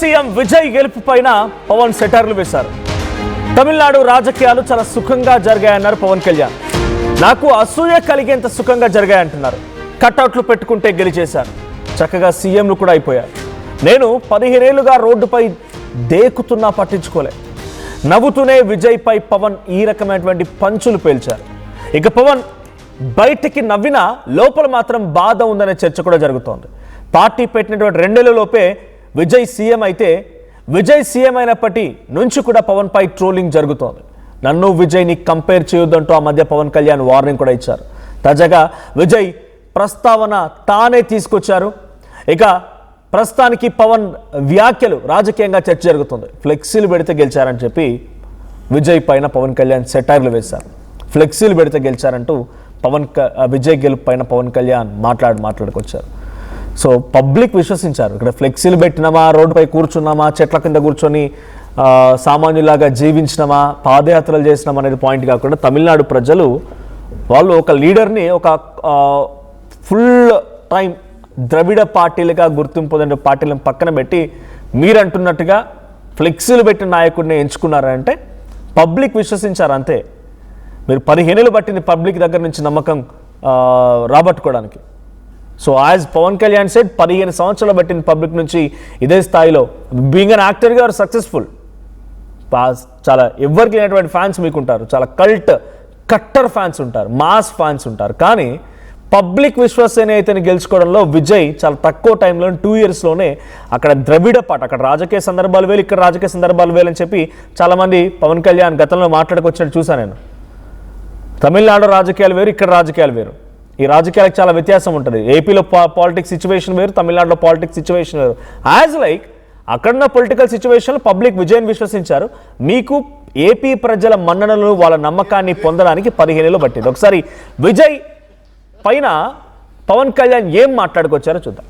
CM Vijay గెలుపు పైన పవన్ సెటర్లు వేశారు. తమిళనాడు రాజకీయాలు చాలా సుఖంగా జరిగాయన్నారు పవన్ కళ్యాణ్. నాకు అసూయ కలిగేంత సుఖంగా జరిగాయంటున్నారు. కట్అవుట్లు పెట్టుకుంటే గెలిచేశారు. చక్కగా సీఎంలు కూడా అయిపోయారు. నేను 15 ఏళ్లుగా రోడ్డుపై దేకుతున్నా పట్టించుకోలే. నవ్వుతూనే విజయ్ పై పవన్ ఈ రకమైనటువంటి పంచులు పేల్చారు. ఇక పవన్ బయటికి నవ్వినా లోపల మాత్రం బాధ ఉందనే చర్చ కూడా జరుగుతోంది. పార్టీ పెట్టినటువంటి 2 నెలలలోపే విజయ్ సీఎం అయితే విజయ్ సీఎం అయినప్పటి నుంచి కూడా పవన్ పై ట్రోలింగ్ జరుగుతోంది. నన్ను విజయ్ని కంపేర్ చేయొద్దంటూ ఆ మధ్య పవన్ కళ్యాణ్ వార్నింగ్ కూడా ఇచ్చారు. తాజాగా విజయ్ ప్రస్తావన తానే తీసుకొచ్చారు. ఇక ప్రస్తుతానికి పవన్ వ్యాఖ్యలు రాజకీయంగా చర్చ జరుగుతుంది. ఫ్లెక్సీలు పెడితే గెలిచారని చెప్పి విజయ్ పైన పవన్ కళ్యాణ్ సెటైర్లు వేశారు. ఫ్లెక్సీలు పెడితే గెలిచారంటూ విజయ్ గెలుపు పైన పవన్ కళ్యాణ్ మాట్లాడుకొచ్చారు. సో పబ్లిక్ విశ్వసించారు. ఇక్కడ ఫ్లెక్సీలు పెట్టినామా, రోడ్డుపై కూర్చున్నామా, చెట్ల కింద కూర్చొని సామాన్యులాగా జీవించినామా, పాదయాత్రలు చేసినామా అనేది పాయింట్ కాకుండా తమిళనాడు ప్రజలు వాళ్ళు ఒక లీడర్ని ఒక ఫుల్ టైం ద్రవిడ పార్టీలుగా గుర్తింపు పొందిన పార్టీలను పక్కన పెట్టి మీరు అంటున్నట్టుగా ఫ్లెక్సీలు పెట్టిన నాయకుడిని ఎంచుకున్నారంటే పబ్లిక్ విశ్వసించారు అంతే. మీరు 15 ఏళ్ళు పట్టింది పబ్లిక్ దగ్గర నుంచి నమ్మకం రాబట్టుకోవడానికి. So as Pawan Kalyan said 15 సంవత్సరాలు పట్టింది పబ్లిక్ నుంచి ఇదే స్థాయిలో బీయింగ్ అన్ యాక్టర్గా ఆర్ సక్సెస్ఫుల్. చాలా ఎవరికి లేనటువంటి ఫ్యాన్స్ మీకు ఉంటారు. చాలా కట్టర్ ఫ్యాన్స్ ఉంటారు, మాస్ ఫ్యాన్స్ ఉంటారు. కానీ పబ్లిక్ విశ్వసనీయతని గెలుచుకోవడంలో విజయ్ చాలా తక్కువ టైంలో 2 ఇయర్స్లోనే అక్కడ ద్రవిడ పాట, అక్కడ రాజకీయ సందర్భాలు వేలు, ఇక్కడ రాజకీయ సందర్భాలు వేలు అని చెప్పి చాలామంది పవన్ కళ్యాణ్ గతంలో మాట్లాడుకొచ్చినట్టు చూశాను నేను. తమిళనాడు రాజకీయాలు వేరు, ఇక్కడ రాజకీయాలు వేరు. ఈ రాజకీయాలకు చాలా వ్యత్యాసం ఉంటుంది. ఏపీలో పాలిటిక్స్ సిచ్యువేషన్ వేరు, తమిళనాడులో పాలిటిక్స్ సిచ్యువేషన్ వేరు. యాజ్ లైక్ అక్కడున్న పొలిటికల్ సిచ్యువేషన్లో పబ్లిక్ విజయన్ విశ్వసించారు. మీకు ఏపీ ప్రజల మన్ననలు, వాళ్ళ నమ్మకాన్ని పొందడానికి 15 ఏళ్ళు పట్టింది. ఒకసారి విజయ్ పైన పవన్ కళ్యాణ్ ఏం మాట్లాడుకొచ్చారో చూద్దాం.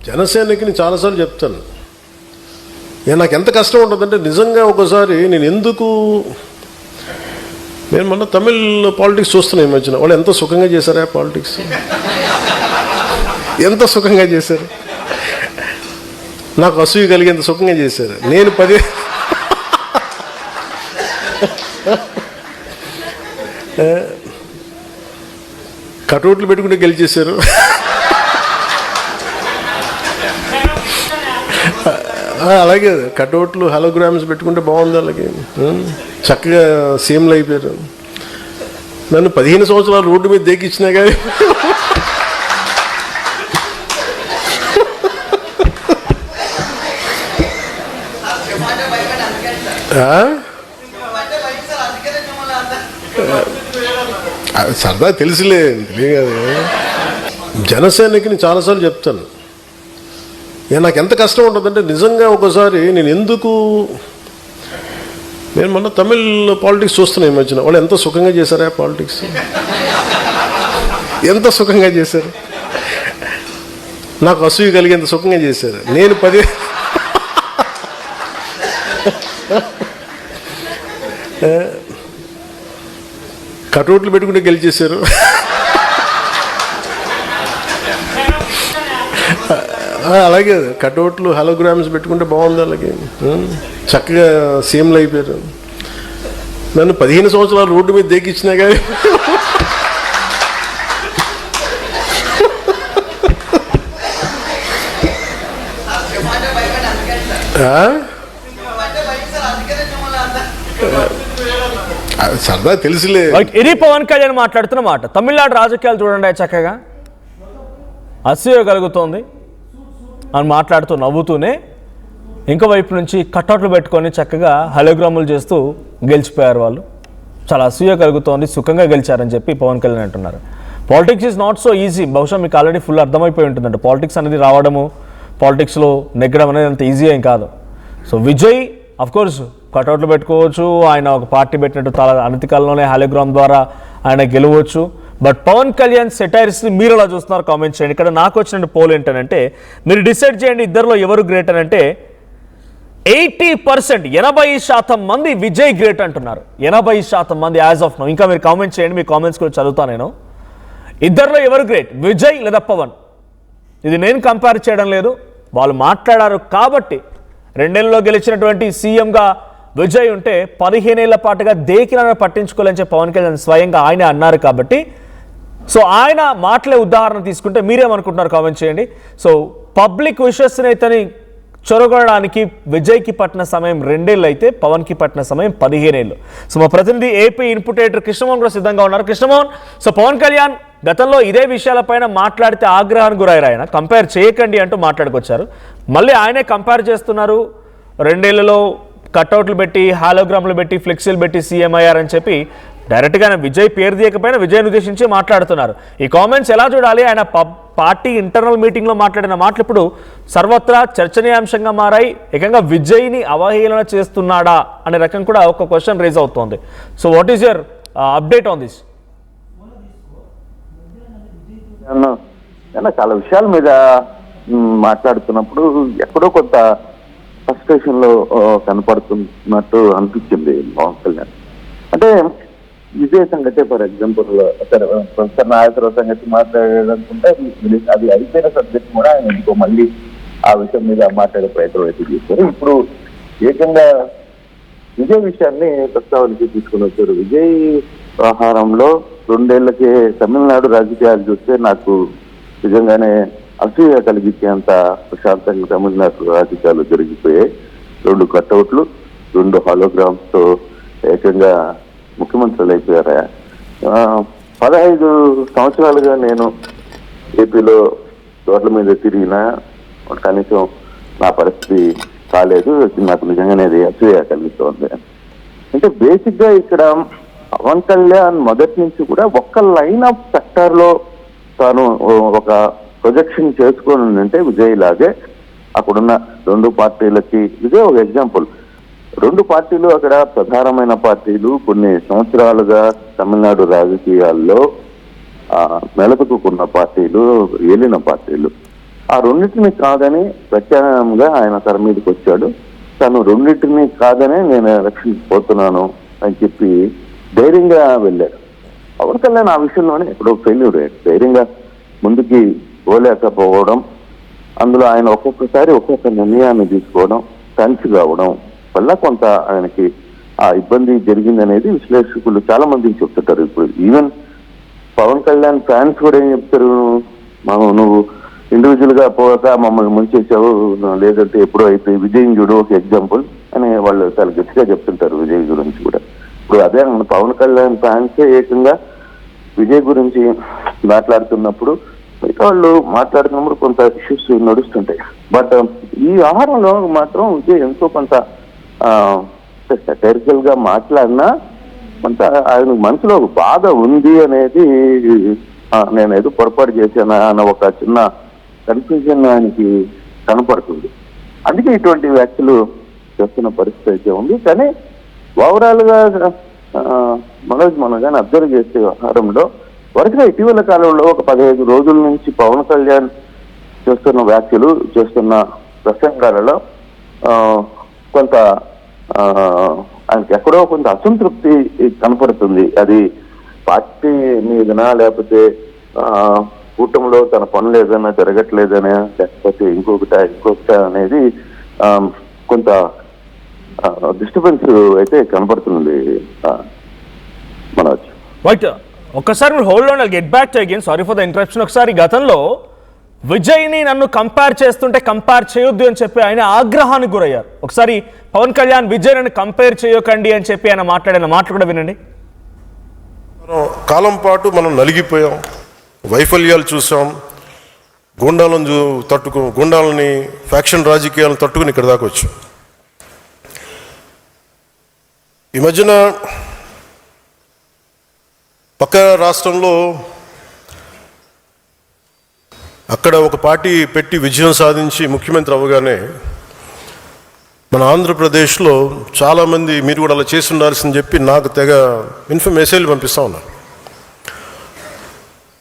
జనసేనకి నేను చాలాసార్లు చెప్తాను, నాకు ఎంత కష్టం ఉంటుందంటే నిజంగా ఒకసారి నేను మొన్న తమిళ్ పాలిటిక్స్ చూస్తున్నాను. ఈ మధ్యన వాళ్ళు ఎంత సుఖంగా చేశారా పాలిటిక్స్, ఎంత సుఖంగా చేశారు. నాకు అసూయ కలిగేంత సుఖంగా చేశారు. నేను 10 కటౌట్లు పెట్టుకుంటే గెలిచేశారు. అలాగే కటౌట్లు హలోగ్రామ్స్ పెట్టుకుంటే బాగుంది. అలాగే చక్కగా సీఎంలు అయిపోయారు. నన్ను 15 సంవత్సరాలు రోడ్డు మీద దేకిచ్చినా కానీ సరదా తెలుసులే కాదు. జనసేనకి నేను చాలాసార్లు చెప్తాను, నాకు ఎంత కష్టం ఉంటుందంటే నిజంగా ఒకసారి నేను మొన్న తమిళ్ పాలిటిక్స్ చూస్తున్నాను. ఈ మధ్యన వాళ్ళు ఎంత సుఖంగా చేశారా పాలిటిక్స్, ఎంత సుఖంగా చేశారు. నాకు అసూయ కలిగేంత సుఖంగా చేశారు. నేను 10 కటౌట్లు పెట్టుకుంటే గెలిచేశారు. అలాగే కటౌట్లు హలోగ్రామ్స్ పెట్టుకుంటే బాగుంది. అలాగే చక్కగా సీఎంలు అయిపోయారు. నన్ను 15 సంవత్సరాలు రోడ్డు మీద దేకిచ్చినా కానీ సరదా తెలుసులే. ఇది పవన్ కళ్యాణ్ మాట్లాడుతున్న మాట. తమిళనాడు రాజకీయాలు చూడండి, చక్కగా అసూయ కలుగుతోంది అని మాట్లాడుతూ నవ్వుతూనే ఇంకో వైపు నుంచి కట్అవుట్లు పెట్టుకొని చక్కగా హలోగ్రాములు చేస్తూ గెలిచిపోయారు వాళ్ళు. చాలా అసూయ కలుగుతోంది, సుఖంగా గెలిచారని చెప్పి పవన్ కళ్యాణ్ అంటున్నారు. Politics is not so easy. బహుశా మీకు ఆల్రెడీ ఫుల్ అర్థమైపోయి ఉంటుందండి. పాలిటిక్స్ అనేది రావడము, పాలిటిక్స్లో నెగ్గడం అనేది అంత ఈజీ ఏం కాదు. సో విజయ్ అఫ్కోర్స్ కట్అవుట్లు పెట్టుకోవచ్చు, ఆయన ఒక పార్టీ పెట్టినట్టు అనతి కాలంలోనే హాలోగ్రామ్ ద్వారా ఆయన గెలవచ్చు. బట్ పవన్ కళ్యాణ్ సెటైర్స్ని మీరు ఎలా చూస్తున్నారు కామెంట్ చేయండి. ఇక్కడ నాకు వచ్చిన పోల్ ఏంటంటే మీరు డిసైడ్ చేయండి ఇద్దరిలో ఎవరు గ్రేట్ అని. అంటే 80%, 80% మంది విజయ్ గ్రేట్ అంటున్నారు. 80% మంది యాజ్ ఆఫ్ నౌ. ఇంకా మీరు కామెంట్ చేయండి, మీ కామెంట్స్ కూడా చదువుతాను నేను. ఇద్దరిలో ఎవరు గ్రేట్, విజయ్ లేదా పవన్? ఇది నేను కంపేర్ చేయడం లేదు, వాళ్ళు మాట్లాడారు కాబట్టి 2 గెలిచినటువంటి సీఎంగా విజయ్ ఉంటే 15 ఏళ్ల పాటుగా దేకిలను పట్టించుకోలేని చెప్పి పవన్ కళ్యాణ్ స్వయంగా ఆయన అన్నారు కాబట్టి సో ఆయన మాటలే ఉదాహరణ తీసుకుంటే మీరేమనుకుంటున్నారు కామెంట్ చేయండి. సో పబ్లిక్ విశ్వసనీయతని చొరగొనడానికి విజయ్కి పట్టిన సమయం 2 ఏళ్ళు అయితే పవన్కి పట్టిన సమయం 15 ఏళ్ళు. సో మా ప్రతినిధి ఏపీ ఇన్పుట్ ఎడిటర్ కృష్ణమోహన్ కూడా సిద్ధంగా ఉన్నారు. కృష్ణమోహన్, సో పవన్ కళ్యాణ్ గతంలో ఇదే విషయాలపైన మాట్లాడితే ఆగ్రహానికి గురయ్యారు. ఆయన కంపేర్ చేయకండి అంటూ మాట్లాడుకొచ్చారు. మళ్ళీ ఆయనే కంపేర్ చేస్తున్నారు. 2 ఏళ్లలో కట్అవుట్లు పెట్టి, హాలోగ్రామ్లు పెట్టి, ఫ్లెక్సీలు పెట్టి సీఎం అయ్యారని చెప్పి డైరెక్ట్గా ఆయన విజయ్ పేరు తీయకపోయినా విజయ్ని ఉద్దేశించి మాట్లాడుతున్నారు. ఈ కామెంట్స్ ఎలా చూడాలి? ఆయన పార్టీ ఇంటర్నల్ మీటింగ్లో మాట్లాడిన మాటలు ఇప్పుడు సర్వత్రా చర్చనీయాంశంగా మారాయి. ఏకంగా విజయ్ని అవహేళన చేస్తున్నాడా అనే రకం కూడా ఒక క్వశ్చన్ రేజ్ అవుతోంది. So what is your update on this? చాలా విషయాల మీద మాట్లాడుతున్నప్పుడు ఎక్కడో కొంత ఫ్రస్ట్రేషన్ లో కనపడుతున్నట్టు అనిపించింది పవన్ కళ్యాణ్. అంటే విజయ్ సంగతే ఫర్ ఎగ్జాంపుల్ ప్రొఫెసర్ నాగేశ్వరరావు సంగతి మాట్లాడాలనుకుంటే అది అయిపోయిన సబ్జెక్ట్ కూడా ఆయన ఎందుకో మళ్ళీ ఆ విషయం మీద మాట్లాడే ప్రయత్నం అయితే చేశారు. ఇప్పుడు ఏకంగా విజయ్ విషయాన్ని ప్రస్తావనకి తీసుకుని వచ్చారు. విజయ్ వ్యవహారంలో 2 ఏళ్లకే తమిళనాడు రాజకీయాలు చూస్తే నాకు నిజంగానే అసూయ కలిగించేంత ప్రశాంతంగా తమిళనాడు రాజకీయాలు జరిగిపోయాయి. 2 కట్అవుట్లు, 2 హాలోగ్రామ్స్ తో ఏకంగా ముఖ్యమంత్రులు అయిపోయారా. 15 సంవత్సరాలుగా నేను ఏపీలో రోడ్ల మీద తిరిగినా కనీసం నా పరిస్థితి కాలేదు. నాకు నిజంగానే అది అసూయ కలుగుతోంది. అంటే బేసిక్ గా ఇక్కడ పవన్ కళ్యాణ్ మొదటి నుంచి కూడా ఒక్క లైన్ ఆఫ్ సెక్టర్ లో తాను ఒక ప్రొజెక్షన్ చేసుకొని ఉంటే విజయ్ లాగే అక్కడున్న 2 పార్టీలకి ఇదే ఒక ఎగ్జాంపుల్. 2 పార్టీలు అక్కడ ప్రధానమైన పార్టీలు, కొన్ని సంవత్సరాలుగా తమిళనాడు రాజకీయాల్లో మెలకుతుకున్న పార్టీలు, ఏలిన పార్టీలు. ఆ 2టిని కాదని ప్రత్యామ్నాయంగా ఆయన తెర మీదకి వచ్చాడు. తను 2టిని కాదనే నేను ఎలక్షన్కి పోతున్నాను అని చెప్పి ధైర్యంగా వెళ్ళాడు. పవన్ కళ్యాణ్ ఆ విషయంలోనే ఎక్కడో ఫెయిల్యూర్ అయ్యాడు. ధైర్యంగా ముందుకి పోలేకపోవడం, అందులో ఆయన ఒక్కొక్కసారి ఒక్కొక్క నిర్ణయాన్ని తీసుకోవడం, టెన్స్ కావడం వల్ల కొంత ఆయనకి ఆ ఇబ్బంది జరిగిందనేది విశ్లేషకులు చాలా మందికి చెప్తుంటారు. ఇప్పుడు ఈవెన్ పవన్ కళ్యాణ్ ఫ్యాన్స్ కూడా ఏం చెప్తారు, నువ్వు ఇండివిజువల్ గా పోక మమ్మల్ని ముంచేసావు, లేదంటే ఎప్పుడో అయిపోయి విజయ్ చూడు ఒక ఎగ్జాంపుల్ అని వాళ్ళు చాలా గట్టిగా చెప్తుంటారు విజయ్ గురించి కూడా. ఇప్పుడు అదే పవన్ కళ్యాణ్ ఫ్యాన్సే ఏకంగా విజయ్ గురించి మాట్లాడుతున్నప్పుడు మిగతా వాళ్ళు మాట్లాడుతున్నప్పుడు కొంత ఇష్యూస్ నడుస్తుంటాయి. బట్ ఈ వ్యవహారంలో మాత్రం విజయ్ ఎంతో కొంత సెటరికల్ గా మాట్లాడినా కొంత ఆయన మనసులో ఒక బాధ ఉంది అనేది, నేను ఏదో పొరపాటు చేశానా అన్న ఒక చిన్న కన్ఫ్యూజన్ ఆయనకి కనపడుతుంది. అందుకే ఇటువంటి వ్యాఖ్యలు చేస్తున్న పరిస్థితి అయితే ఉంది. కానీ ఓవరాల్ గా మనోజ్ మనం కానీ అబ్జర్వ్ చేసే వ్యవహారంలో వరుసగా ఇటీవల కాలంలో ఒక 15 రోజుల నుంచి పవన్ కళ్యాణ్ చేస్తున్న వ్యాఖ్యలు, చేస్తున్న ప్రసంగాలలో కొంత ఆయనకి ఎక్కడో కొంత అసంతృప్తి కనపడుతుంది. అది పార్టీ మీదనా, లేకపోతే కూటమిలో తన పనులు ఏదైనా జరగట్లేదనే, లేకపోతే ఇంకొకటి అనేది కొంత డిస్టర్బెన్స్ అయితే కనపడుతుంది మనోజ్. రైట్, ఒక్కసారి మీరు hold on, get back to again, sorry for the interruption. ఒకసారి గతంలో విజయ్ని నన్ను కంపేర్ చేస్తుంటే కంపేర్ చేయొద్దు అని చెప్పి ఆయన ఆగ్రహానికి గురయ్యారు. ఒకసారి పవన్ కళ్యాణ్ విజయ్ నన్ను కంపేర్ చేయకండి అని చెప్పి ఆయన మాట్లాడిన మాటలు కూడా వినండి. కాలం పాటు మనం నలిగిపోయాం, వైఫల్యాలు చూసాం, గుండాలని ఫ్యాక్షన్ రాజకీయాలను తట్టుకుని ఇక్కడ దాకా వచ్చాం. ఈ మధ్యన పక్క రాష్ట్రంలో అక్కడ ఒక పార్టీ పెట్టి విజయం సాధించి ముఖ్యమంత్రి అవ్వగానే మన ఆంధ్రప్రదేశ్లో చాలామంది మీరు కూడా అలా చేసి ఉండాల్సిందని చెప్పి నాకు తెగ మెసేజ్లు పంపిస్తూ ఉన్నారు.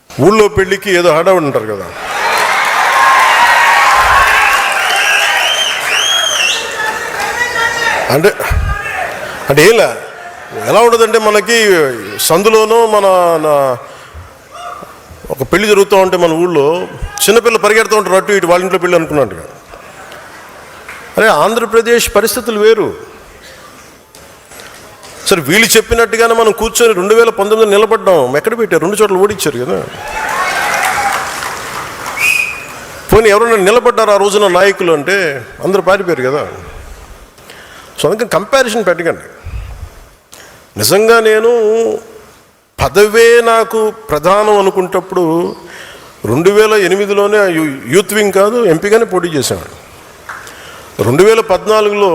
ఊళ్ళో పెళ్ళికి ఏదో హడావుడి ఉంటారు కదా, అంటే ఎలా ఉండదంటే మనకి సందులోనూ ఒక పెళ్లి జరుగుతూ ఉంటే మన ఊళ్ళో చిన్నపిల్లలు పరిగెడుతూ ఉంటారు అటు ఇటు, వాళ్ళ ఇంట్లో పెళ్ళి అనుకున్నట్టుగా. అరే ఆంధ్రప్రదేశ్ పరిస్థితులు వేరు. సరే వీళ్ళు చెప్పినట్టుగానే మనం కూర్చొని 2019 నిలబడ్డాం. ఎక్కడ పెట్టారు? 2 చోట్ల ఓడించారు కదా. పోనీ ఎవరైనా నిలబడ్డారు ఆ రోజున నాయకులు అంటే అందరూ పారిపోయారు కదా. సో అందుకని కంపారిజన్ పెట్టకండి. నిజంగా నేను పదవే నాకు ప్రధానం అనుకుంటప్పుడు 2008లోనే యూత్ వింగ్ కాదు ఎంపీగానే పోటీ చేశాను. 2014లో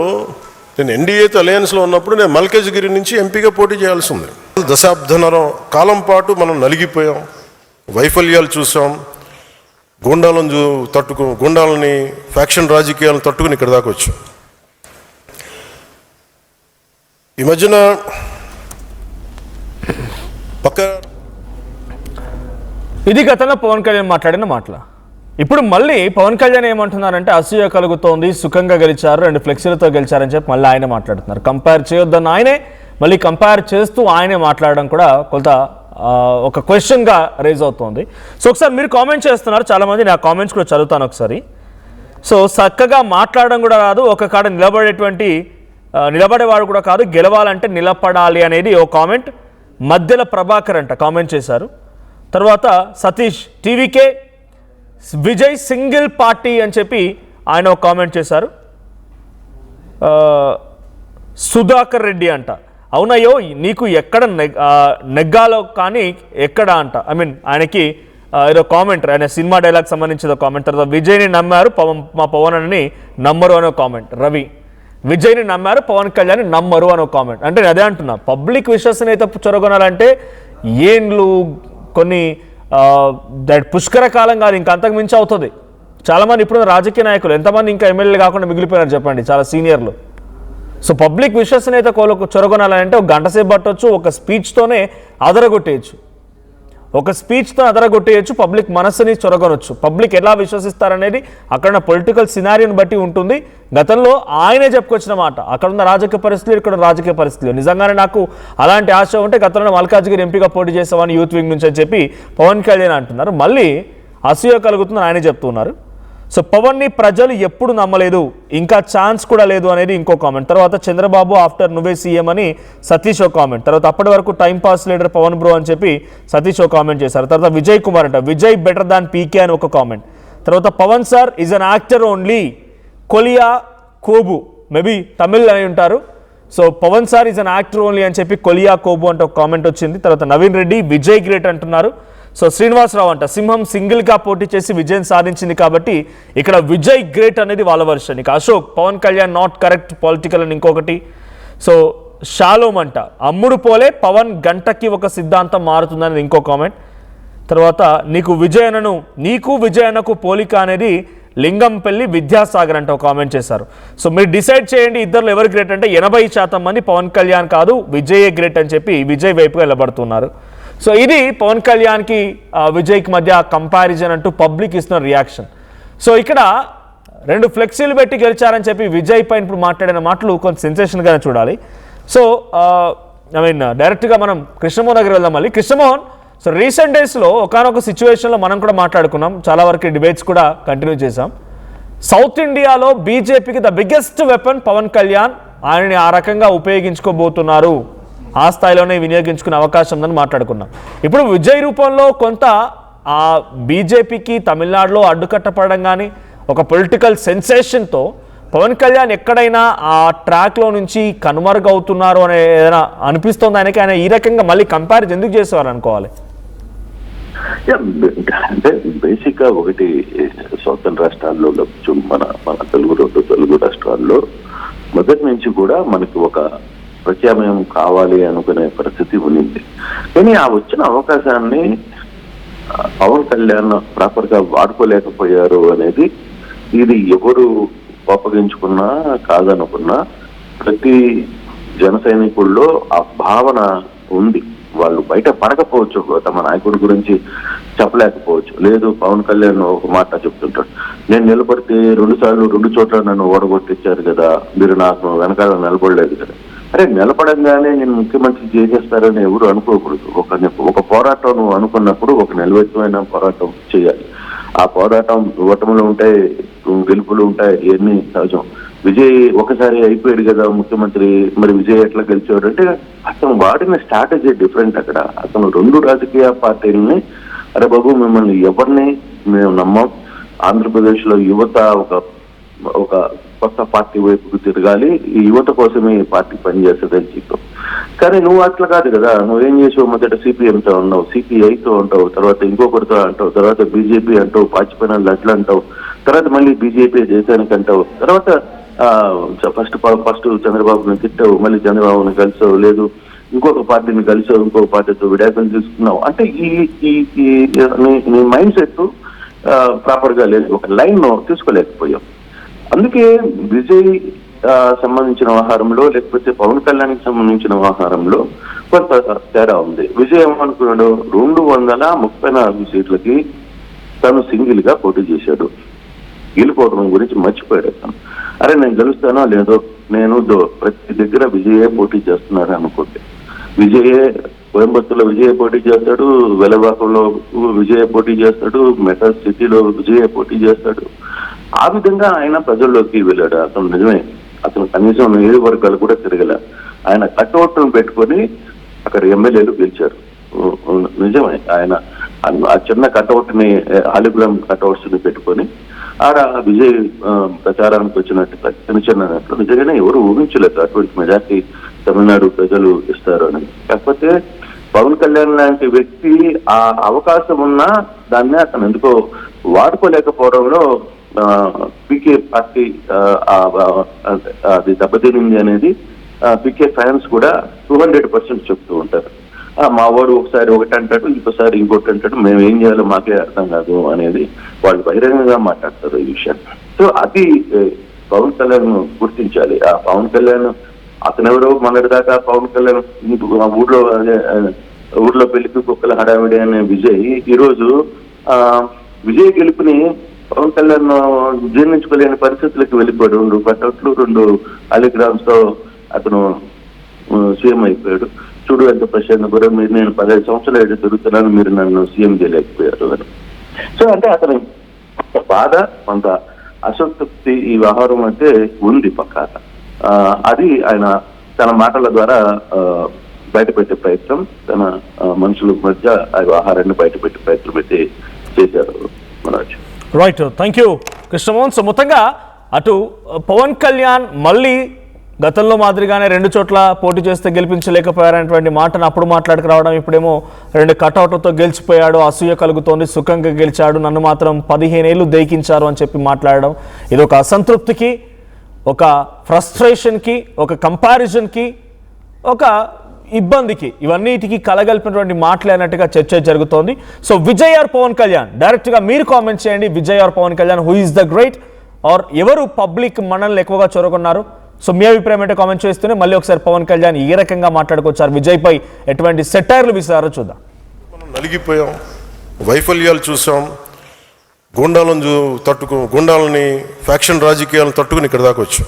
నేను ఎన్డీఏతో అలయన్స్లో ఉన్నప్పుడు నేను మల్కేజ్గిరి నుంచి ఎంపీగా పోటీ చేయాల్సి ఉంది. దశాబ్దన్నర కాలం పాటు మనం నలిగిపోయాం, వైఫల్యాలు చూసాం, గుండాలని ఫ్యాక్షన్ రాజకీయాలను తట్టుకుని ఇక్కడ దాకా వచ్చాం. ఈ మధ్యన ఇది గతంలో పవన్ కళ్యాణ్ మాట్లాడిన మాటలు. ఇప్పుడు మళ్ళీ పవన్ కళ్యాణ్ ఏమంటున్నారంటే అసూయ కలుగుతోంది, సుఖంగా గెలిచారు, 2 ఫ్లెక్సీలతో గెలిచారని చెప్పి మళ్ళీ ఆయనే మాట్లాడుతున్నారు. కంపేర్ చేయొద్దన్న ఆయనే మళ్ళీ కంపేర్ చేస్తూ ఆయనే మాట్లాడడం కూడా కొంత ఒక క్వశ్చన్గా రేజ్ అవుతోంది. సో ఒకసారి మీరు కామెంట్ చేస్తున్నారు చాలామంది, నా కామెంట్స్ కూడా చదువుతాను ఒకసారి. సో చక్కగా మాట్లాడడం కూడా రాదు, ఒక కాడ నిలబడేవాడు కూడా కాదు, గెలవాలంటే నిలబడాలి అనేది ఓ కామెంట్. మధ్యల ప్రభాకర్ అంట కామెంట్ చేశారు. తర్వాత Satish TVK Vijay single party అని చెప్పి ఆయన ఒక కామెంట్ చేశారు. సుధాకర్ రెడ్డి అంట అవునయ్యో నీకు ఎక్కడ నెగ్గాలో కానీ ఎక్కడ అంట. ఆయనకి ఏదో కామెంట్, ఆయన సినిమా డైలాగ్ సంబంధించిన కామెంట్. తర్వాత విజయ్ని నమ్మారు మా పవన్ అని నమ్మరు అనే కామెంట్. రవి విజయ్ని నమ్మారు పవన్ కళ్యాణ్ నమ్మరు అనే కామెంట్. అంటే నేను అదే అంటున్నా, పబ్లిక్ విశ్వసనీయత చొరగొనాలంటే ఏండ్లు కొన్ని పుష్కర కాలం కాదు, ఇంకా అంతకు మించి అవుతుంది. చాలామంది ఇప్పుడు రాజకీయ నాయకులు ఎంతమంది ఇంకా ఎమ్మెల్యేలు కాకుండా మిగిలిపోయారు చెప్పండి, చాలా సీనియర్లు. సో పబ్లిక్ విశ్వసనీయత చొరగొనాలంటే ఒక గంట సేపు పట్టవచ్చు, ఒక స్పీచ్తోనే అదరగొట్టేయచ్చు, పబ్లిక్ మనస్సుని చొరగొనొచ్చు. పబ్లిక్ ఎలా విశ్వసిస్తారనేది అక్కడ పొలిటికల్ సినారియోని బట్టి ఉంటుంది. గతంలో ఆయనే చెప్పుకొచ్చిన మాట, అక్కడ ఉన్న రాజకీయ పరిస్థితులు, ఇక్కడ రాజకీయ పరిస్థితులు. నిజంగానే నాకు అలాంటి ఆశ ఉంటే గతంలో మల్కాజ్గిరి ఎంపీగా పోటీ చేస్తామని యూత్ వింగ్ నుంచి అని చెప్పి పవన్ కళ్యాణ్ అంటున్నారు. మళ్ళీ అసూయ కలుగుతుందని ఆయనే చెప్తున్నారు. సో పవన్ని ప్రజలు ఎప్పుడు నమ్మలేదు, ఇంకా ఛాన్స్ కూడా లేదు అనేది ఇంకో కామెంట్. తర్వాత చంద్రబాబు ఆఫ్టర్ నువ్వే సీఎం అని సతీష్ ఓ కామెంట్. తర్వాత అప్పటి వరకు టైంపాస్ లీడర్ పవన్ బ్రో అని చెప్పి సతీష్ ఓ కామెంట్ చేశారు. తర్వాత విజయ్ కుమార్ అంట విజయ్ బెటర్ దాన్ పీకే అని ఒక కామెంట్. తర్వాత Pawan sir is an actor only కొలియా కోబు, మేబీ తమిళ్ అని ఉంటారు. So Pawan sir is an actor only అని చెప్పి కొలియా కోబు అంటే ఒక కామెంట్ వచ్చింది. తర్వాత నవీన్ రెడ్డి విజయ్ గ్రేట్ అంటున్నారు. సో శ్రీనివాసరావు అంట సింహం సింగిల్గా పోటీ చేసి విజయం సాధించింది కాబట్టి ఇక్కడ విజయ్ గ్రేట్ అనేది వాళ్ళ వర్షన్. ఇక Ashok Pawan Kalyan not correct political అని ఇంకొకటి. సో షాలోమ్ అంట అమ్ముడు పోలే పవన్ గంటకి ఒక సిద్ధాంతం మారుతుందనేది ఇంకో కామెంట్. తర్వాత నీకు విజయనకు పోలిక అనేది లింగంపల్లి విద్యాసాగర్ అంటే ఒక కామెంట్ చేశారు. సో మీరు డిసైడ్ చేయండి ఇద్దరు ఎవరు గ్రేట్ అంటే 80% మంది పవన్ కళ్యాణ్ కాదు విజయే గ్రేట్ అని చెప్పి విజయ్ వైపుగా వెళ్ళబడుతున్నారు. సో ఇది పవన్ కళ్యాణ్కి విజయ్కి మధ్య కంపారిజన్ అంటూ పబ్లిక్ ఇస్తున్న రియాక్షన్. సో ఇక్కడ 2 ఫ్లెక్సీలు పెట్టి గెలిచారని చెప్పి విజయ్ పైన ఇప్పుడు మాట్లాడిన మాటలు కొంచెం సెన్సేషన్గానే చూడాలి. సో డైరెక్ట్గా మనం కృష్ణమోహన్ దగ్గర వెళ్దాం. మళ్ళీ కృష్ణమోహన్, సో రీసెంట్ డేస్లో ఒకనొక సిచ్యువేషన్లో మనం కూడా మాట్లాడుకున్నాం, చాలా వరకు డిబేట్స్ కూడా కంటిన్యూ చేసాం. సౌత్ ఇండియాలో బీజేపీకి the biggest weapon Pawan Kalyan, ఆయనని ఆ రకంగా ఉపయోగించుకోబోతున్నారు, ఆ స్థాయిలోనే వినియోగించుకునే అవకాశం ఉందని మాట్లాడుకున్నాం. ఇప్పుడు విజయ్ రూపంలో కొంత ఆ బీజేపీకి తమిళనాడులో అడ్డుకట్టపడడం కానీ ఒక పొలిటికల్ సెన్సేషన్తో పవన్ కళ్యాణ్ ఎక్కడైనా ఆ ట్రాక్లో నుంచి కనుమరుగవుతున్నారు అనే ఏదైనా అనిపిస్తుంది ఆయనకి. ఆయన ఈ రకంగా మళ్ళీ కంపారిజన్ ఎందుకు చేసేవారు అనుకోవాలి? అంటే బేసిక్గా ఒకటి సౌతర్న్ రాష్ట్రాల్లో మన తెలుగు రాష్ట్రాల్లో మొదటి నుంచి కూడా మనకి ఒక ప్రత్యామ్నాయం కావాలి అనుకునే పరిస్థితి ఉన్నింది. కానీ ఆ వచ్చిన అవకాశాన్ని పవన్ కళ్యాణ్ ప్రాపర్గా వాడుకోలేకపోయారు అనేది ఇది ఎవరు కోపగించుకున్నా కాదనుకున్నా ప్రతి జన సైనికుల్లో ఆ భావన ఉంది. వాళ్ళు బయట పడకపోవచ్చు, తమ నాయకుడి గురించి చెప్పలేకపోవచ్చు. లేదు పవన్ కళ్యాణ్ ఒక మాట చెప్తుంటాడు, నేను నిలబడితే 2 సార్లు 2 చోట్ల నన్ను ఓడగొట్టించారు కదా, మీరు నాకు వెనకాల నిలబడలేదు కదా. అరే నిలబడంగానే నేను ముఖ్యమంత్రి చేసేస్తారని ఎవరు అనుకోకూడదు. ఒక పోరాటం నువ్వు అనుకున్నప్పుడు ఒక నిలబెట్టమైన పోరాటం చేయాలి. ఆ పోరాటం ఓటములు ఉంటాయి, గెలుపులు ఉంటాయి, ఇవన్నీ సహజం. విజయ్ ఒకసారి అయిపోయాడు కదా ముఖ్యమంత్రి, మరి విజయ్ ఎట్లా గెలిచాడు అంటే అతను వాడిన స్ట్రాటజీ డిఫరెంట్. అక్కడ అతను 2 రాజకీయ పార్టీలని, అరే బాబు మిమ్మల్ని ఎవరిని మేము నమ్మం, ఆంధ్రప్రదేశ్ లో యువత ఒక కొత్త పార్టీ వైపుకు తిరగాలి, ఈ యువత కోసమే ఈ పార్టీ పనిచేస్తుందని చెప్పాం. కానీ నువ్వు అట్లా కాదు కదా, నువ్వేం చేసావు, మొదట సిపిఎంతో ఉన్నావు, సిపిఐతో ఉంటావు, తర్వాత ఇంకొకరితో అంటావు, తర్వాత బీజేపీ అంటావు, పాచిపోయిన అట్లా అంటావు, తర్వాత మళ్ళీ బీజేపీ దేశానికి అంటావు, తర్వాత ఫస్ట్ చంద్రబాబుని తిట్టావు, మళ్ళీ చంద్రబాబుని కలిసావు, లేదు ఇంకొక పార్టీని కలిసావు, ఇంకొక పార్టీతో విడాకులు తీసుకున్నావు. అంటే నీ మైండ్ సెట్ ప్రాపర్ గా లేదు, ఒక లైన్ తీసుకోలేకపోయాం. అందుకే విజయ్ సంబంధించిన వ్యవహారంలో, లేకపోతే పవన్ కళ్యాణ్కి సంబంధించిన వ్యవహారంలో కొంత తేడా ఉంది. విజయ్ ఏమనుకున్నాడు, 234 సీట్లకి తను సింగిల్ గా పోటీ చేశాడు. గెలుపోవడం గురించి మర్చిపోయాడు అతను. అరే నేను గెలుస్తానో లేదో, నేను ప్రతి దగ్గర విజయే పోటీ చేస్తున్నాడు అనుకుంటే, విజయే కోయంబత్తూరులో విజయ పోటీ చేస్తాడు, వెలవాకంలో విజయ పోటీ చేస్తాడు, మెటల్ సిటీలో విజయ పోటీ చేస్తాడు. ఆ విధంగా ఆయన ప్రజల్లోకి వెళ్ళాడు. అతను నిజమే, అతను కనీసం నియోజకవర్గాలు కూడా తిరగలే. ఆయన కట్అవుట్ను పెట్టుకొని అక్కడ ఎమ్మెల్యేలు గెలిచారు. నిజమే, ఆయన ఆ చిన్న కట్అవుట్ ని, హాలిగ్రామ్ కట్అవుట్స్ ని పెట్టుకొని ఆడ విజయ్ ప్రచారానికి వచ్చినట్టుగా చిన్న నిజంగానే ఎవరు ఊహించలేదు అటువంటి మెజార్టీ తమిళనాడు ప్రజలు ఇస్తారు అని. కాకపోతే పవన్ కళ్యాణ్ లాంటి వ్యక్తి ఆ అవకాశం ఉన్నా దాన్ని అతను ఎందుకో వాడుకోలేకపోవడంలో పీకే పార్టీ అది దెబ్బతినింది అనేది పీకే ఫ్యాన్స్ కూడా 200% చెప్తూ ఉంటారు. మా వాడు ఒకసారి ఒకటి అంటాడు, ఇంకోసారి ఇంకోటి అంటాడు, మేము ఏం చేయాలో మాకే అర్థం కాదు అనేది వాళ్ళు బహిరంగంగా మాట్లాడతారు ఈ విషయాన్ని. సో అది పవన్ కళ్యాణ్ గుర్తించాలి. ఆ పవన్ కళ్యాణ్ అతనెవరో మొన్నటిదాకా పవన్ కళ్యాణ్ ఊర్లో పెళ్లికి కుక్కల హడావిడి అనే విజయ్ ఈరోజు విజయ్ గెలుపుని పవన్ కళ్యాణ్ జీర్ణించుకోలేని పరిస్థితులకు వెళ్ళిపోయాడు. 2 కట్అవుట్లు 2 అలిగ్రామ్స్ తో అతను సీఎం అయిపోయాడు. చూడు ఎంత ప్రశాంత్ కూడా, మీరు నేను 15 సంవత్సరాలు ఎటు తిరుగుతున్నాను, మీరు నన్ను సీఎం చేయలేకపోయారు అని. సో అంటే అతని బాధ, కొంత అసంతృప్తి ఈ వ్యవహారం అంటే ఉంది పక్కా. అది ఆయన తన మాటల ద్వారా బయటపెట్టే ప్రయత్నం, తన మనుషుల మధ్య ఆ వ్యవహారాన్ని బయటపెట్టే ప్రయత్నం అయితే చేశారు Manoj. Right, thank you Krishnamohan. So మొత్తంగా అటు పవన్ కళ్యాణ్ మళ్ళీ గతంలో మాదిరిగానే 2 చోట్ల పోటీ చేస్తే గెలిపించలేకపోయారనేటువంటి మాటను అప్పుడు మాట్లాడుకు రావడం, ఇప్పుడేమో 2 కటౌట్లతో గెలిచిపోయాడు, అసూయ కలుగుతోంది, సుఖంగా గెలిచాడు, నన్ను మాత్రం 15 ఏళ్ళు దేకించారు అని చెప్పి మాట్లాడడం, ఇది ఒక అసంతృప్తికి, ఒక ఫ్రస్ట్రేషన్కి, ఒక కంపారిజన్కి, ఒక ఇబ్బందికి, ఇవన్నిటికీ కలగలిపినటువంటి మాటలు అన్నట్టుగా చర్చ జరుగుతోంది. సో విజయ్ ఆర్ పవన్ కళ్యాణ్, డైరెక్ట్గా మీరు కామెంట్ చేయండి. Vijay or Pawan Kalyan, who is the great, or ఎవరు పబ్లిక్ మనల్ని ఎక్కువగా చొరగొన్నారు? సో మీ అభిప్రాయం అంటే కామెంట్ చేస్తూనే మళ్ళీ ఒకసారి పవన్ కళ్యాణ్ ఏ రకంగా మాట్లాడుకొచ్చారు, విజయ్ పై ఎటువంటి సెటైర్లు విసారో చూద్దాం. మనం నలిగిపోయాం, వైఫల్యాలు చూసాం, గుండాలని ఫ్యాక్షన్ రాజకీయాలను తట్టుకుని ఇక్కడ దాకా వచ్చాం.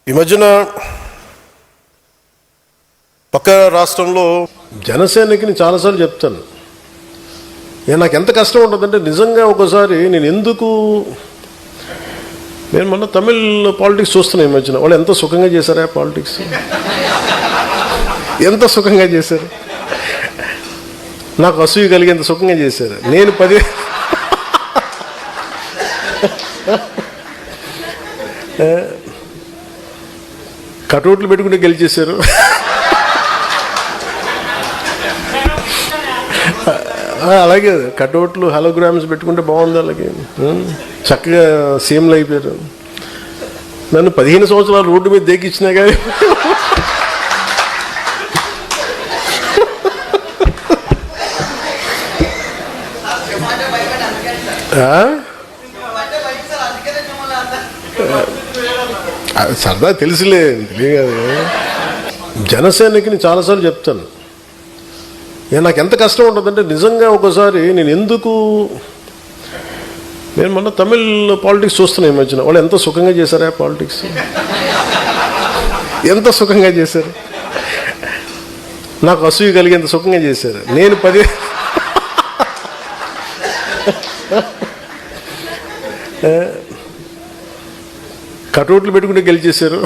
ఈ మధ్యన పక్క రాష్ట్రంలో జనసేనకి చాలాసార్లు చెప్తాను, నాకు ఎంత కష్టం ఉంటుందంటే నిజంగా ఒకసారి నేను మొన్న తమిళ్ పాలిటిక్స్ చూస్తున్నాను. ఈ మధ్యన వాళ్ళు ఎంత సుఖంగా చేశారా పాలిటిక్స్, ఎంత సుఖంగా చేశారు, నాకు అసూయ కలిగేంత సుఖంగా చేశారు. నేను 10 కటౌట్లు పెట్టుకుంటే గెలిచేశారు. అలాగే కటౌట్లు హలోగ్రామ్స్ పెట్టుకుంటే బాగుంది, అలాగే చక్కగా సీఎంలు అయిపోయారు. నన్ను 15 సంవత్సరాలు రోడ్డు మీద దేకిచ్చినా కానీ సరదా తెలుసులే, తెలియదు. జనసేనకి చాలాసార్లు చెప్తాను, నాకు ఎంత కష్టం ఉంటుందంటే నిజంగా ఒకసారి నేను మొన్న తమిళ్ పాలిటిక్స్ చూస్తున్నాను. ఈ మధ్యన వాళ్ళు ఎంత సుఖంగా చేశారా పాలిటిక్స్, ఎంత సుఖంగా చేశారు, నాకు అసూయ కలిగేంత సుఖంగా చేశారు. నేను 10 కటౌట్లు పెట్టుకుంటే గెలిచేశారు.